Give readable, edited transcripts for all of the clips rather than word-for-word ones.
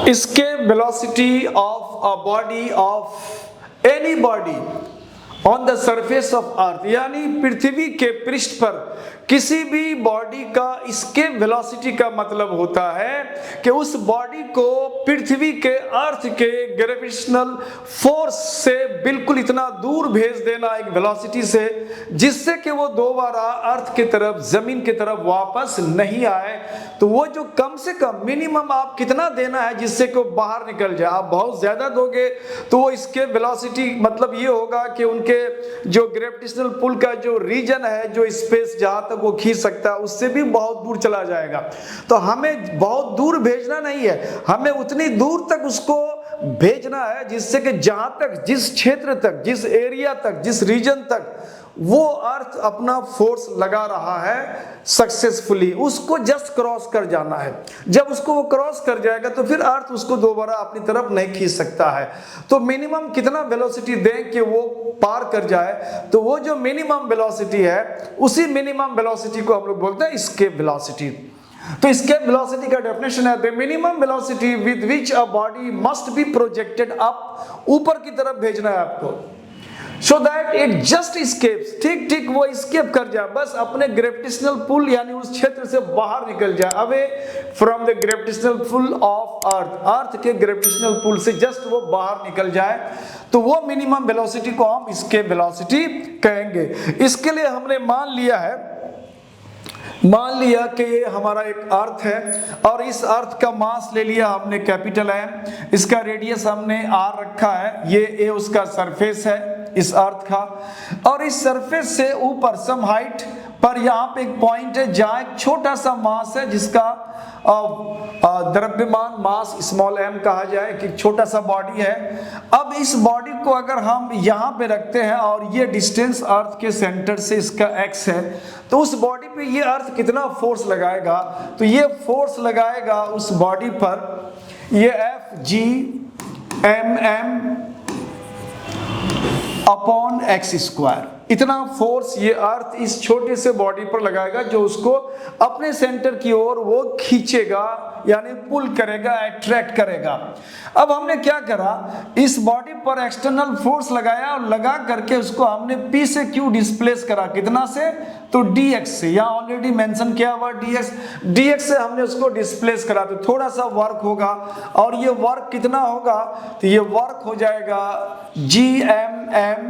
escape velocity of a body of any body on the surface of earth, यानी पृथ्वी के पृष्ठ पर किसी भी बॉडी का escape velocity का मतलब होता है कि उस बॉडी को पृथ्वी के अर्थ के ग्रेविटेशनल फोर्स से बिल्कुल इतना दूर भेज देना एक वेलोसिटी से, जिससे कि वो दोबारा अर्थ की तरफ, जमीन की तरफ वापस नहीं आए। तो वो जो कम से कम मिनिमम आप कितना देना है जिससे कि वो बाहर निकल जाए। आप बहुत ज्यादा दोगे तो वो इसके वेलोसिटी मतलब ये होगा कि उनके जो ग्रेविटेशनल पुल का जो रीजन है, जो स्पेस जहां तक वो खींच सकता है, उससे भी बहुत दूर चला जाएगा। तो हमें बहुत दूर भेजना नहीं है, हमें उतनी दूर तक उसको भेजना है जिससे कि जहां तक, जिस क्षेत्र तक, जिस एरिया तक, जिस रीजन तक वो अर्थ अपना फोर्स लगा रहा है सक्सेसफुली, उसको जस्ट क्रॉस कर जाना है। जब उसको वो क्रॉस कर जाएगा तो फिर अर्थ उसको दोबारा अपनी तरफ नहीं खींच सकता है। तो मिनिमम कितना वेलोसिटी दें कि वो पार कर जाए, तो वो जो मिनिमम वेलोसिटी है उसी मिनिमम वेलोसिटी को हम लोग बोलते हैं एस्केप वेलोसिटी। तो एस्केप वेलोसिटी का डेफिनेशन है the minimum velocity with which a body must be projected up, ऊपर की तरफ भेजना है आपको, so that it just escapes, ठीक ठीक वो escape कर जाए, बस अपने ग्रेविटेशनल पुल यानी उस क्षेत्र से बाहर निकल जाए, away from the gravitational pull of earth, earth के ग्रेविटेशनल पुल से जस्ट वो बाहर निकल जाए, तो वो मिनिमम वेलोसिटी को हम escape वेलोसिटी कहेंगे। इसके लिए हमने मान लिया कि ये हमारा एक अर्थ है और इस अर्थ का मास ले लिया हमने कैपिटल M, इसका रेडियस हमने R रखा है, ये A उसका सरफेस है इस अर्थ का, और इस सरफेस से ऊपर सम हाइट पर यहाँ पे एक पॉइंट है जहाँ एक छोटा सा मास है जिसका द्रव्यमान मास स्मॉल m कहा जाए, कि छोटा सा बॉडी है। अब इस बॉडी को अगर हम यहाँ पे रखते हैं और ये डिस्टेंस अर्थ के सेंटर से इसका x है, तो उस बॉडी पे ये अर्थ कितना फोर्स लगाएगा, तो ये फोर्स लगाएगा उस बॉडी पर ये Fg अपॉन एक्स स्क्वायर, इतना फोर्स ये अर्थ इस छोटे से बॉडी पर लगाएगा जो उसको अपने सेंटर की ओर वो खींचेगा यानी पुल करेगा, अट्रैक्ट करेगा। अब हमने क्या करा, इस बॉडी पर एक्सटर्नल फोर्स लगाया और लगा करके उसको हमने P से Q डिस्प्लेस करा, कितना से, तो dx से, यहाँ ऑलरेडी मेंशन किया हुआ dx से हमने उसको डिस्प्लेस करा, तो थोड़ा सा वर्क होगा और ये वर्क कितना होगा, तो ये वर्क हो जाएगा gmm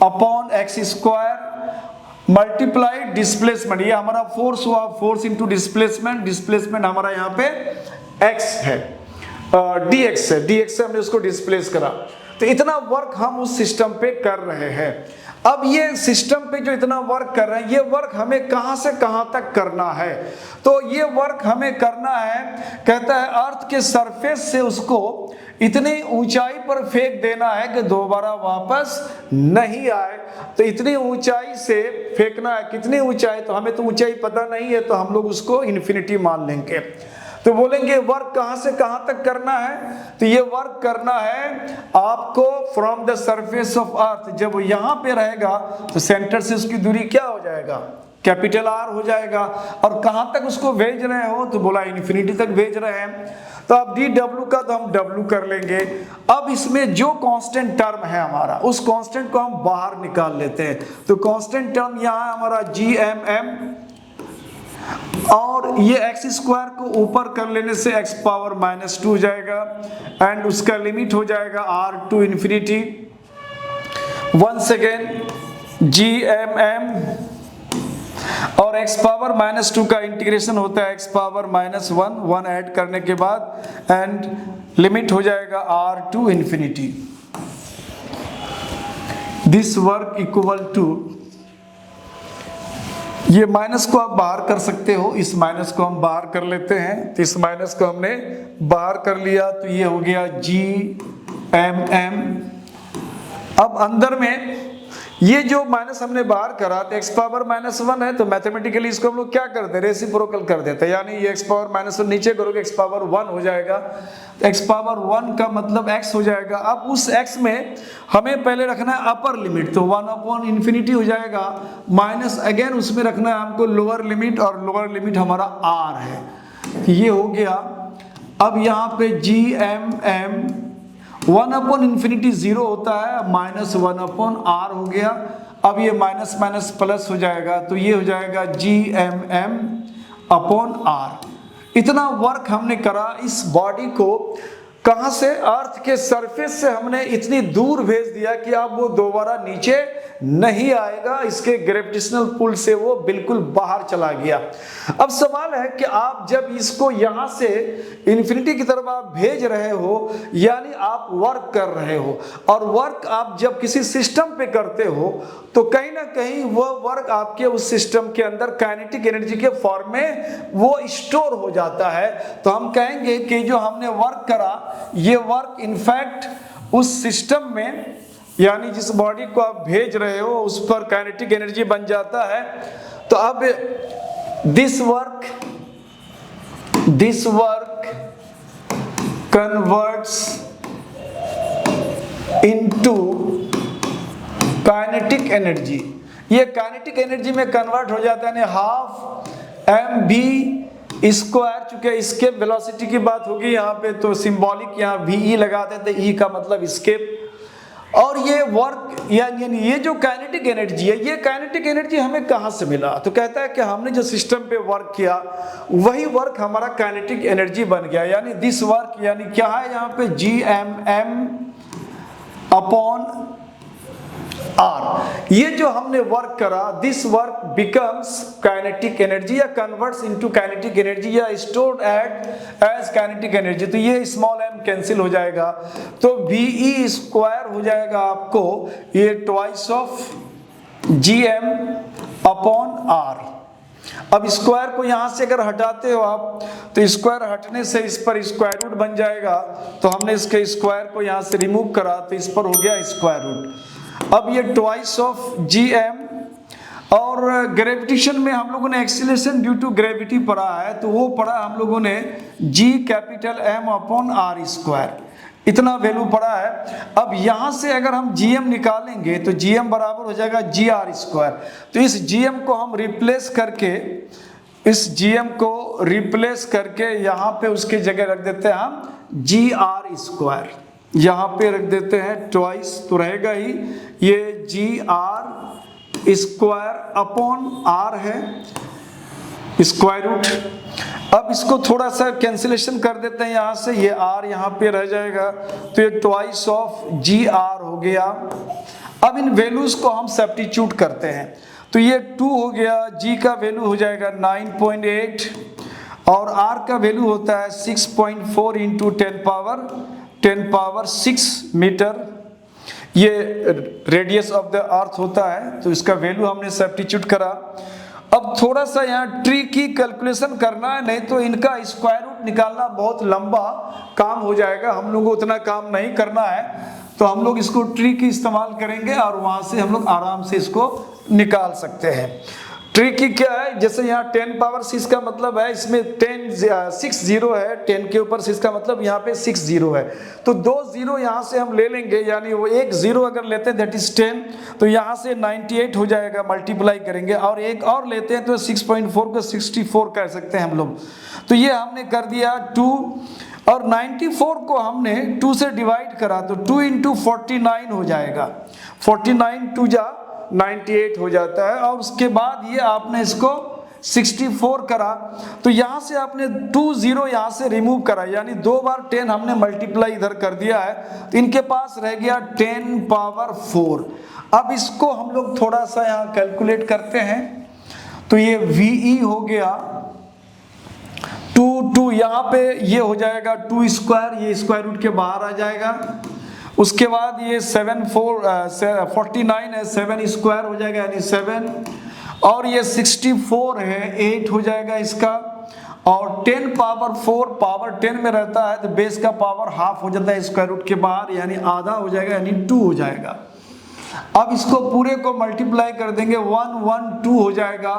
upon x square multiply displacement, ये हमारा फोर्स हुआ, फोर्स इंटू डिस्प्लेसमेंट, डिस्प्लेसमेंट हमारा यहाँ पे x है, dx है, dx से हमने उसको डिस्प्लेस करा, तो इतना वर्क हम उस सिस्टम पे कर रहे हैं। अब ये सिस्टम पे जो इतना वर्क कर रहे हैं, ये वर्क हमें कहां से कहां तक करना है, तो ये वर्क हमें करना है, कहता है अर्थ के सरफेस से उसको इतनी ऊंचाई पर फेंक देना है कि दोबारा वापस नहीं आए। तो इतनी ऊंचाई से फेंकना है, कितनी ऊंचाई, तो हमें तो ऊंचाई पता नहीं है, तो हम लोग उसको इन्फिनिटी मान लेंगे। तो बोलेंगे वर्क कहां से कहां तक करना है, तो ये वर्क करना है आपको from the surface of earth, जब यहां पे रहेगा तो सेंटर से उसकी दूरी क्या हो जाएगा, कैपिटल R हो जाएगा, और कहां तक उसको भेज रहे हो, तो बोला इन्फिनिटी तक भेज रहे हैं। तो अब dw का तो हम w कर लेंगे। अब इसमें जो कांस्टेंट टर्म है हमारा, उस कांस्टेंट को हम बाहर निकाल लेते हैं, तो कांस्टेंट टर्म यहाँ हमारा gmm, और ये एक्स स्क्वायर को ऊपर कर लेने से x पावर -2 हो जाएगा, एंड उसका लिमिट हो जाएगा r to infinity. Once again gmm और x पावर -2 का इंटीग्रेशन होता है x पावर -1 ऐड करने के बाद, एंड लिमिट हो जाएगा r to infinity. This work equal to, ये माइनस को आप बाहर कर सकते हो, इस माइनस को हम बाहर कर लेते हैं, तो इस माइनस को हमने बाहर कर लिया, तो ये हो गया gmm। अब अंदर में ये जो माइनस हमने बाहर करा, तो x पावर -1 है, तो मैथमेटिकली इसको हम लोग क्या करते हैं, रेसिप्रोकल कर देते हैं, यानी ये x पावर -1 नीचे करोगे x पावर 1 हो जाएगा, तो x पावर 1 का मतलब x हो जाएगा। अब उस x में हमें पहले रखना है अपर लिमिट, तो 1 अपॉन इंफिनिटी हो जाएगा, माइनस अगेन उसमें रखना है हमको लोअर लिमिट, और लोअर लिमिट हमारा r है, तो ये हो गया अब यहाँ पे GMM 1/∞ 0 होता है, -1/r हो गया। अब ये माइनस माइनस प्लस हो जाएगा, तो ये हो जाएगा GMM/r। इतना वर्क हमने करा इस बॉडी को, कहां से, अर्थ के सरफेस से हमने इतनी दूर भेज दिया कि अब वो दोबारा नीचे नहीं आएगा, इसके ग्रेविटेशनल पुल से वो बिल्कुल बाहर चला गया। अब सवाल है कि आप जब इसको यहां से इन्फिनिटी की तरफ आप भेज रहे हो, यानी आप वर्क कर रहे हो, और वर्क आप जब किसी सिस्टम पे करते हो तो कहीं ना कहीं वो वर्क आपके उस सिस्टम के अंदर काइनेटिक एनर्जी के फॉर्म में वो स्टोर हो जाता है। तो हम कहेंगे कि जो हमने वर्क करा, ये वर्क इनफैक्ट उस सिस्टम में, यानी जिस बॉडी को आप भेज रहे हो उस पर काइनेटिक एनर्जी बन जाता है। तो अब this work converts into kinetic energy. ये काइनेटिक एनर्जी में कन्वर्ट हो जाता है, यानी 12 mv², चूंकि इसके वेलोसिटी की बात होगी यहाँ पे तो सिंबॉलिक यहाँ VE लगा देते, E का मतलब स्केप। और ये वर्क यानी ये जो काइनेटिक एनर्जी है, ये काइनेटिक एनर्जी हमें कहाँ से मिला? तो कहता है कि हमने जो सिस्टम पे वर्क किया वही वर्क हमारा काइनेटिक एनर्जी बन गया। यानी दिस वर्क, यानी क्या है यहाँ पे GMM/r। ये जो हमने वर्क करा, this work becomes kinetic energy या कन्वर्ट्स इनटू काइनेटिक एनर्जी या स्टोर्ड एज काइनेटिक एनर्जी। तो ये स्मॉल m कैंसिल हो जाएगा, तो VE² हो जाएगा आपको ये ट्वाइस ऑफ GM/r। अब स्क्वायर को यहां से अगर हटाते हो आप, तो स्क्वायर हटने से इस पर स्क्वायर रूट बन जाएगा। तो हमने इसके स्क्वायर को यहां से रिमूव करा, तो इस पर हो गया स्क्वायर रूट। अब ये ट्वाइस ऑफ GM, और ग्रेविटेशन में हम लोगों ने एक्सीलरेशन ड्यू टू ग्रेविटी पढ़ा है, तो वो पढ़ा हम लोगों ने GM/r², इतना वैल्यू पड़ा है। अब यहां से अगर हम GM निकालेंगे तो GM बराबर हो जाएगा GR²। तो इस GM को हम रिप्लेस करके यहां पे उसकी जगह रख देते हैं हम GR², यहां पे रख देते हैं ट्वाइस, तो रहेगा ही ये GR²/r है, स्क्वायर रूट। अब इसको थोड़ा सा कैंसिलेशन कर देते हैं यहां से, ये r यहां पे रह जाएगा, तो ये ट्वाइस ऑफ GR हो गया। अब इन वैल्यूज को हम सब्स्टिट्यूट करते हैं, तो ये 2 हो गया, G का वैल्यू हो जाएगा 9.8 और r का वैल्यू होता है 6.4 इंटू 10⁻⁶ मीटर, ये रेडियस ऑफ द अर्थ होता है। तो इसका वैल्यू हमने सब्स्टिट्यूट करा। अब थोड़ा सा यहाँ ट्री की कैलकुलेशन करना है, नहीं तो इनका स्क्वायर रूट निकालना बहुत लंबा काम हो जाएगा, हम लोग को उतना काम नहीं करना है। तो हम लोग इसको ट्री की इस्तेमाल करेंगे और वहां से हम लोग आराम से इसको निकाल सकते हैं। ट्री की क्या है, जैसे यहाँ 10⁻⁶ का मतलब है, इसमें 6 0 है, 10 के ऊपर 6 का मतलब यहाँ पे 6 0 है, तो 2 0 यहाँ से हम ले लेंगे, यानी वो 1 0 अगर लेते हैं दैट इज 10, तो यहाँ से 98 हो जाएगा, मल्टीप्लाई करेंगे, और एक और लेते हैं तो 6.4 को 64 कर सकते हैं हम लोग। तो ये हमने कर दिया 2, और 94 को हमने 2 से डिवाइड करा, तो 2 इंटू 49 हो जाएगा, 49 2 जा 98 हो जाता है। और उसके बाद ये आपने इसको 64 करा, तो यहां से आपने 2 0 यहां से रिमूव करा, यानी 2 बार 10 हमने मल्टीप्लाई इधर कर दिया है, तो इनके पास रह गया 10⁻⁴। अब इसको हम लोग थोड़ा सा यहां कैलकुलेट करते हैं, तो ये VE हो गया 2 यहाँ पे ये हो जाएगा 2², ये स्क्वायर रूट के बाहर आ जाएगा। उसके बाद ये 49 है, 7² हो जाएगा यानी 7, और ये 64 है 8 हो जाएगा इसका, और 10⁻⁴ पावर 10 में रहता है, तो बेस का पावर हाफ हो जाता है स्क्वायर रूट के बाहर, यानी आधा हो जाएगा, यानी 2 हो जाएगा। अब इसको पूरे को मल्टीप्लाई कर देंगे, 112 हो जाएगा,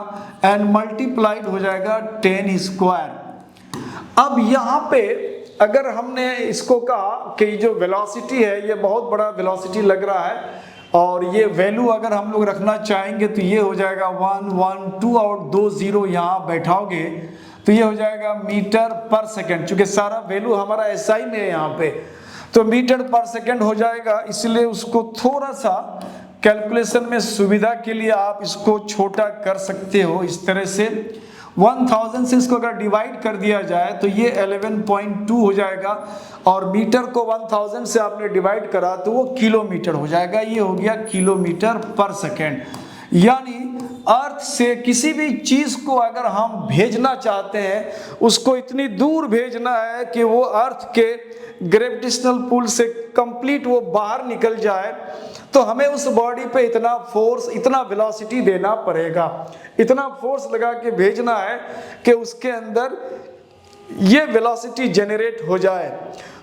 एंड मल्टीप्लाइड हो जाएगा 10²। अब यहाँ पे अगर हमने इसको कहा कि जो वेलोसिटी है ये बहुत बड़ा वेलोसिटी लग रहा है, और ये वैल्यू अगर हम लोग रखना चाहेंगे तो ये हो जाएगा 1 1 2 और 2 0 यहाँ बैठाओगे तो ये हो जाएगा मीटर पर सेकेंड, क्योंकि सारा वैल्यू हमारा एसआई में है यहाँ पे, तो मीटर पर सेकेंड हो जाएगा। इसलिए उसको थोड़ा सा कैलकुलेशन में सुविधा के लिए आप इसको छोटा कर सकते हो इस तरह से। 1000 से इसको अगर डिवाइड कर दिया जाए तो ये 11.2 हो जाएगा, और मीटर को 1000 से आपने डिवाइड करा तो वो किलोमीटर हो जाएगा। ये हो गया किलोमीटर पर सेकेंड। यानी अर्थ से किसी भी चीज को अगर हम भेजना चाहते हैं, उसको इतनी दूर भेजना है कि वो अर्थ के ग्रेविटेशनल पुल से कंप्लीट वो बाहर निकल जाए, तो हमें उस बॉडी पे इतना फोर्स, इतना वेलोसिटी देना पड़ेगा, इतना फोर्स लगा के भेजना है कि उसके अंदर ये वेलोसिटी जनरेट हो जाए।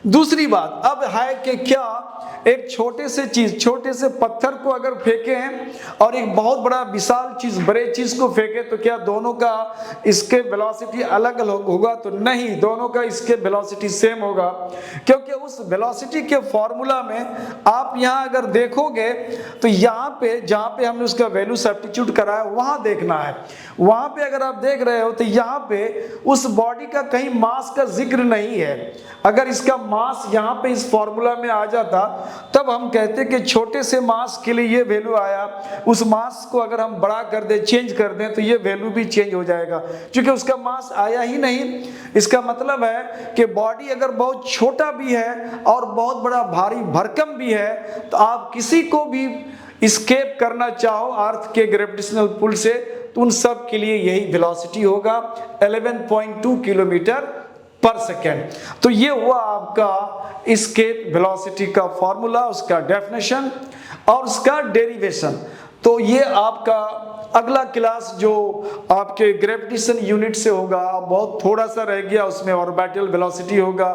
दूसरी बात अब है कि क्या एक छोटे से चीज, छोटे से पत्थर को अगर फेंके हैं और एक बहुत बड़ा विशाल चीज, बड़े चीज को फेंके, तो क्या दोनों का इसके वेलोसिटी अलग अलग होगा? तो नहीं, दोनों का इसके वेलोसिटी सेम होगा, क्योंकि उस वेलोसिटी के फॉर्मूला में आप यहाँ अगर देखोगे तो यहाँ पे जहाँ पे हमने उसका वैल्यू सब्स्टिट्यूट करा है वहां देखना है। वहां पे अगर आप देख रहे हो तो यहाँ पे उस बॉडी का कहीं मास का जिक्र नहीं है। अगर इसका मास यहाँ पे इस फॉर्मूला में आ जाता तब हम कहते कि छोटे से मास के लिए ये वैल्यू आया, उस मास को अगर हम बड़ा कर दें, चेंज कर दें, तो ये वैल्यू भी चेंज हो जाएगा, क्योंकि उसका मास आया ही नहीं। इसका मतलब है कि बॉडी अगर बहुत छोटा भी है और बहुत बड़ा भारी भरकम भी है, तो आप किसी को भी एस्केप करना चाहो अर्थ के ग्रेविटेशनल पुल से, तो उन सब के लिए यही वेलोसिटी होगा 11.2 किलोमीटर पर सेकेंड। तो ये हुआ आपका एस्केप वेलोसिटी का फॉर्मूला, उसका डेफिनेशन और उसका डेरिवेशन। तो ये आपका अगला क्लास जो आपके ग्रेविटेशन यूनिट से होगा, बहुत थोड़ा सा रह गया, उसमें ऑर्बिटल वेलोसिटी होगा।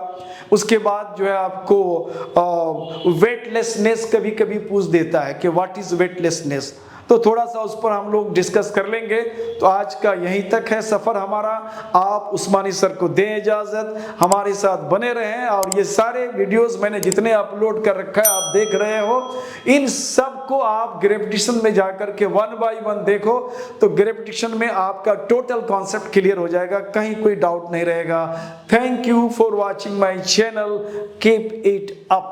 उसके बाद जो है आपको वेटलेसनेस कभी कभी पूछ देता है कि व्हाट इज वेटलेसनेस, तो थोड़ा सा उस पर हम लोग डिस्कस कर लेंगे। तो आज का यहीं तक है सफ़र हमारा। आप उस्मानी सर को दें इजाज़त, हमारे साथ बने रहें, और ये सारे वीडियोस मैंने जितने अपलोड कर रखा है आप देख रहे हो, इन सब को आप ग्रेविटेशन में जाकर के 1 बाय 1 देखो, तो ग्रेविटेशन में आपका टोटल कॉन्सेप्ट क्लियर हो जाएगा, कहीं कोई डाउट नहीं रहेगा। Thank you for watching my channel, keep it up.